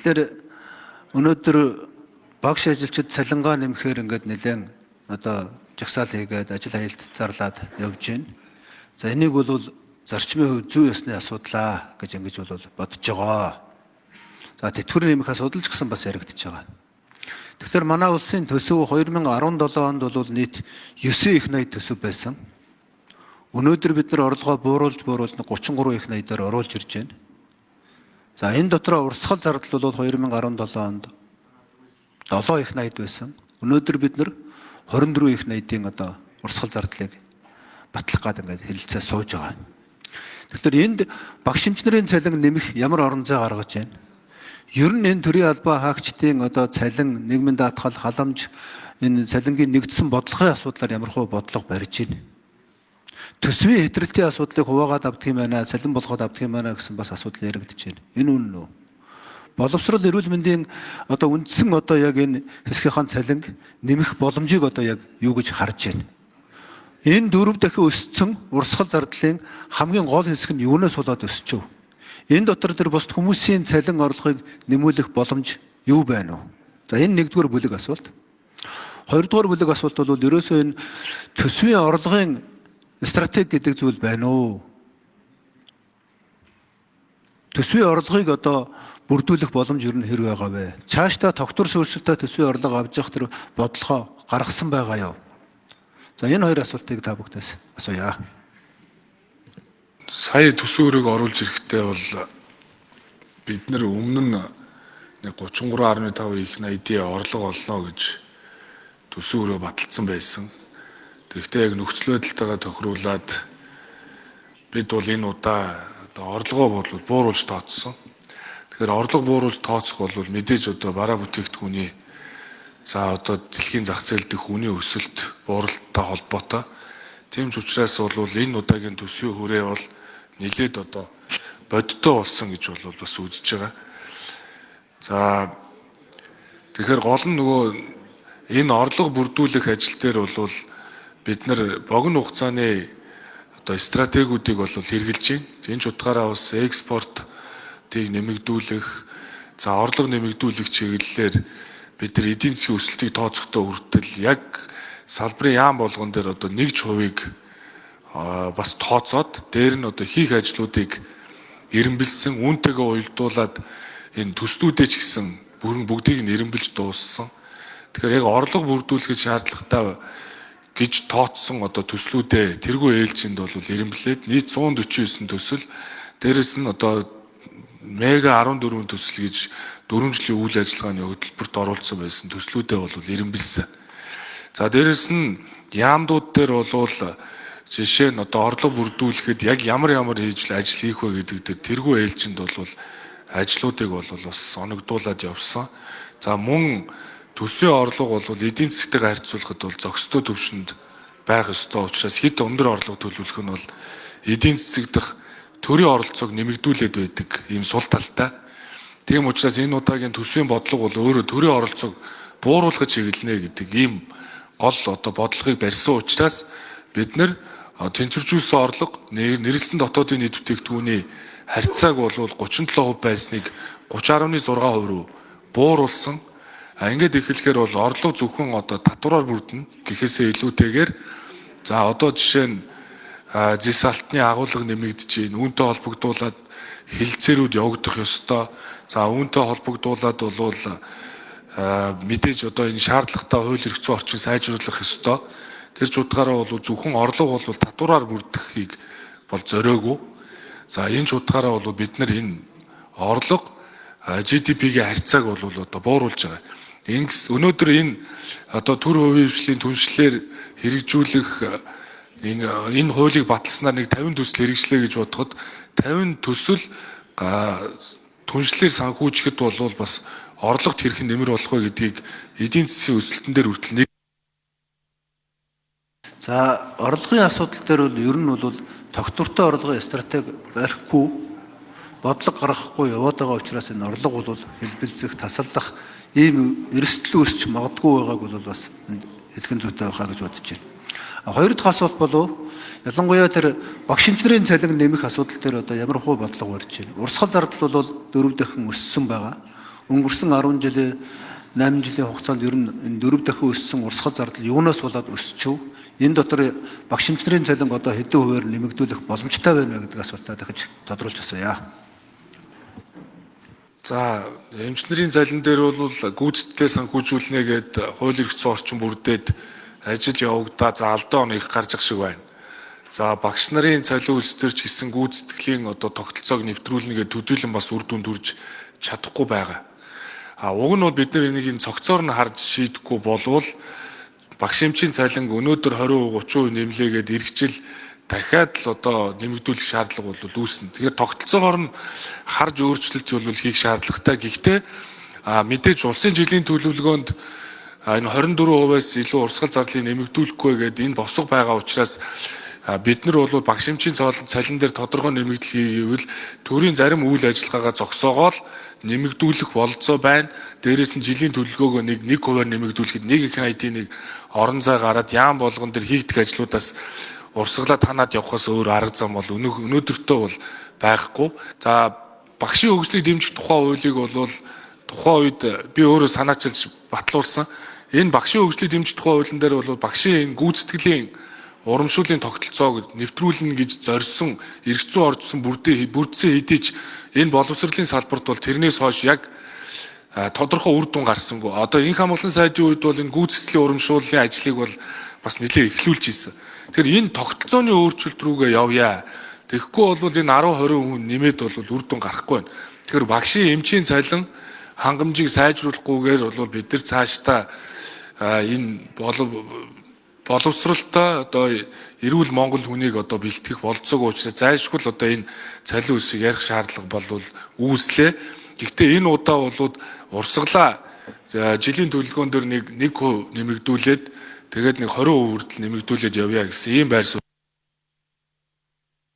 Тэгэхээр өнөөдөр багш ажилчид цалингаа нэмэхээр ингээд нэлээд одоо жагсаал хийгээд ажил аюулт зарлаад явж байна. За энийг бол зарчмын хувьд зүй ёсны асуудлаа гэж ингэж бол бодож байгаа. За тэтгэвэр нэмэх асуудал ч гэсэн бас яригдчихэж байгаа. Тэгэхээр манай улсын төсөв 2017 онд бол нийт 9 их найд төсөв байсан. Өнөөдөр бид нар орлогоо бууруулж 33 их найдаар оруулж ирж байна. За энэ дотроо урсгал зардал бол 2017 онд 7 их найд байсан. Өнөөдөр бид нар 24 их найдын одоо урсгал зардлыг батлах гэдэг ингээд хэлэлцээ сууж байгаа. Тэгэхээр энд багш эмчнэрийн цалин нэмэх ямар орон зай гаргаж байна? Ер нь энэ төрийн албаа хаагчдын одоо цалин, нийгмийн даатгал, халамж энэ цалингийн нэгдсэн бодлогын асуудлаар ямархуу бодлого барьж байна. Төсвийн хэтрэлтийн асуудлыг хуваагаад авдаг юм байна, цалин болгоод авдаг юм байна гэсэн бас асуудал яригдж байна. Энэ үнэн үү? Боловсрол эрүүл мэндийн одоо үндсэн одоо яг энэ хэсгийнхаа цалин нэмэх боломжийг одоо яг юу гэж харж байна. Энэ 4 дахин өссөн урсгал зардлын хамгийн гол хэсэг нь юунаас болоод өсчөв? Энэ дотор тэр бусд хүмүүсийн цалин орлогыг нэмүүлэх боломж юу байна вэ? За энэ нэгдүгээр бүлэг асуулт. Хоёрдугаар бүлэг асуулт бол ерөөсөө энэ төсвийн орлогын стратеги гэдэг зүйл байна уу? Төсвийн орлогыг одоо бүрдүүлэх боломж ер нь хэрэг байгаа вэ? Цаашдаа тогтвор суурьшилтай төсвийн орлого авч явах тэр бодлогоо гаргасан байгаа юу? За энэ хоёр асуултыг та бүхнээс асууя. Сая төсвөрийг оруулж ирэхдээ бол бид нэр өмнө нь 33.5 их найдын орлого олно гэж төсвөрөө баталсан байсан. Тэгэхдээ яг нөхцөл байдалтайгаа тохируулаад бид бол энэ удаа орлогоо бууруулж тооцсон. Тэгэхээр орлого бууруулж тооцох бол мэдээж одоо бараа бүтээгдэхүүний за одоо дэлхийн зах зээл дэх үнийн өсөлт бууралттай холбоотой. Тийм ч учраас бол энэ удаагийн төсвийн хүрээ бол нэлээд одоо бодиттой болсон гэж бол бас үзэж байгаа. За тэгэхээр гол нь нөгөө энэ орлого бүрдүүлэх ажил дээр бол бид нар богино хугацааны одоо стратегиудыг бол хэрэгжилж байна. Энэ ч утгаараа бас экспортыг нэмэгдүүлэх, за орлого нэмэгдүүлэх чиглэлээр бид нар эдийн засгийн өсөлтийг тооцохдоо хүртэл яг салбарын яам болгон дээр одоо 1% бас тооцоод дээр нь одоо хийх ажлуудыг эренбэлсэн, үүнтэйгээ уялдуулаад энэ төслүүдээ ч гэсэн бүгдийг нь эренбэлж дууссан. Тэгэхээр яг орлого бүрдүүлэхэд шаардлагатай гэж тооцсон одоо төслүүдээ тэргүй ээлжинд бол эренблээд нийт 149 төсөл, дээрэс нь одоо мега 14 төсөл гэж 4 жилийн үйл ажиллагааны хөтөлбөрт оруулсан байсан төслүүдээ бол эренбэлсэн. За дээрэс нь яамдууд дээр бол жишээ нь одоо орлого бүрдүүлэхэд яг ямар хийж ажил хийх вэ гэдэг дээр тэргүй ээлжинд бол ажлуудыг бол бас оногдуулаад явсан. За мөн төсвийн орлого бол эдийн засгтайгаа харьцуулахад бол зохистой түвшинд байх ёстой учраас хэд өндөр орлого төлөвлөх нь бол эдийн засаг дэх төрийн оролцоог нэмэгдүүлээд байдаг ийм сул талтай. Тийм учраас энэ удаагийн төсвийн бодлого бол өөрөө төрийн оролцоог бууруулах чиглэнэ гэдэг ийм гол одоо бодлогыг барьсан учраас бид нар тэнцвэржүүлсэн орлого нэрэлсэн дотоодын нийт бүтээгдэхүүний харьцааг бол 37% байсныг 30.6% руу бууруулсан. Ингээд эхлэхээр бол орлого зөвхөн одоо татвараар бүрдэнэ гэхээсээ илүүтэйгээр за одоо жишээ нь зис алтны агуулга нэмэгдэж байна. Үүнтэй холбогдуулаад хилцээрүүд явагдах ёстой. За үүнтэй холбогдуулаад бол мэдээж одоо энэ шаардлагатай хууль эрх зүйн орчийг сайжруулах ёстой. Тэр ч утгаараа бол зөвхөн орлого бол татвараар бүрдэхийг бол зориогүй. За энэ ч утгаараа бол бид нар энэ орлого GDP-ийн харьцааг бол одоо бууруулж байгаа. Өнөөдөр энэ одоо төр хувийн хвшлийн түншлэлээр хэрэгжүүлэх энэ хуулийг баталснаар нэг 50 төсөл хэрэгжлээ гэж бодоход 50 төсөл түншлэлээр санхүүжихэд бол бас орлогот хэрхэн нэмэр болох вэ гэдгийг эдийн засгийн өсөлтөн дээр хүртэл нэг. За орлогын асуудал дээр бол ер нь бол тогтвортой орлогын стратеги барихгүй, бодлого гаргахгүй яваад байгаа учраас энэ орлого бол хэлбэлзэх, тасалдах ийм эрсдэл үүсч магадгүй байгааг бол бас хэлхэн зүйтэй байхаа гэж бодож байна. Хоёр дахь асуулт болов ялангуяа тэр багш эмчнэрийн цалин нэмэх асуудал дээр одоо ямар хөө бодлого барьж байна. Урсгал зардал бол 4 дахин өссөн байгаа. өнгөрсөн 10 жилийн 8 жилийн хугацаанд ер нь энэ 4 дахин өссөн урсгал зардал юунаас болоод өсчв? Энэ дотор багш эмчнэрийн цалинг одоо хэдэн хувиар нэмэгдүүлэх боломжтой байна вэ гэдэг асуултаа дахиж тодруулж асууя. За, эмчнэрийн цалин дээр бол гүйцэтгэлээ санхүүжүүлнэ гэд хууль эрх зүйн орчин бүрдээд ажил явагдаа за алдаа оныг гарч ах шиг байна. За, багш нарын цалин үйлс төр ч гэсэн гүйцэтгэлийн одоо тогтолцоог нэвтрүүлнэ гэд төдийлөн бас үр дүнд хүрж чадахгүй байгаа. Уг нь бол бид нар энийг цогцоор нь харж шийдэхгүй болвол багш эмчийн цалин өнөөдөр 20%, 30% нэмлээгээд иргэжил дахиад л одоо нэмэгдүүлэх шаардлага бол үүснэ. Тэгэхээр тогтолцоогоор нь харж өөрчлөлт бол хийх шаардлагатай. Гэхдээ мэдээж улсын жилийн төлөвлөгөөнд энэ 24%-аас илүү урсгал зардлыг нэмэгдүүлэхгүй гэдэг энэ босго байгаа учраас бид нар бол багш эмчийн цалин дээр тодорхой нэмэгдэл хийгээвэл төрийн зарим үйл ажиллагаагаа зогсоогоол нэмэгдүүлэх бололцоо байна. Дээрээс нь жилийн төлөвлөгөөгөө нэг хувиар нэмэгдүүлэхэд нэг их IT-ийг орон зай гараад яам болгон дээр хийгдэх ажлуудаас урсгалаа танаад явахаас өөр арга зам бол өнөөдөртөө бол байхгүй. За, багшийн хөгжлийг дэмжих тухай хуулийг бол тухайн үед би өөрөө санаачилж батлуулсан. Энэ багшийн хөгжлийг дэмжих тухай хуулийн дээр бол багшийн гүйцэтгэлийн урамшууллын тогтолцоог нэвтрүүлнэ гэж зорьсон эрх зүйн орчсон бүрдсэн хэдий ч энэ боловсролын салбарт бол тэрнээс хойш яг тодорхой үр дүн гарсангүй. Одоо энх хамгаалалтын сайдын үед бол энэ гүйцэтгэлийн урамшууллын ажлыг бол бас нэлээд эхлүүлж ийсэн. Тэгэхээр энэ тогтолцооны өөрчлөлт рүүгээ явъя. Тэгэхгүй бол энэ 10-20% нэмээд бол үр дүн гарахгүй байна. Тэгэхээр багшийн эмчийн цалин хангамжийг сайжруулахгүйгээр бол бид нар цаашдаа энэ боловсролтой одоо эрүүл Монгол хүнийг одоо бэлтгэх болцоог учраас зайлшгүй л одоо энэ цалин өсөйг ярих шаардлага бол үүслээ. Гэхдээ энэ удаа бол урсгалаа жилийн төлөвлөгөөн дээр нэг хувь нэмэгдүүлээд тэгээд нэг 20% хүртэл нэмэгдүүлээд явъя гэсэн ийм байр суурь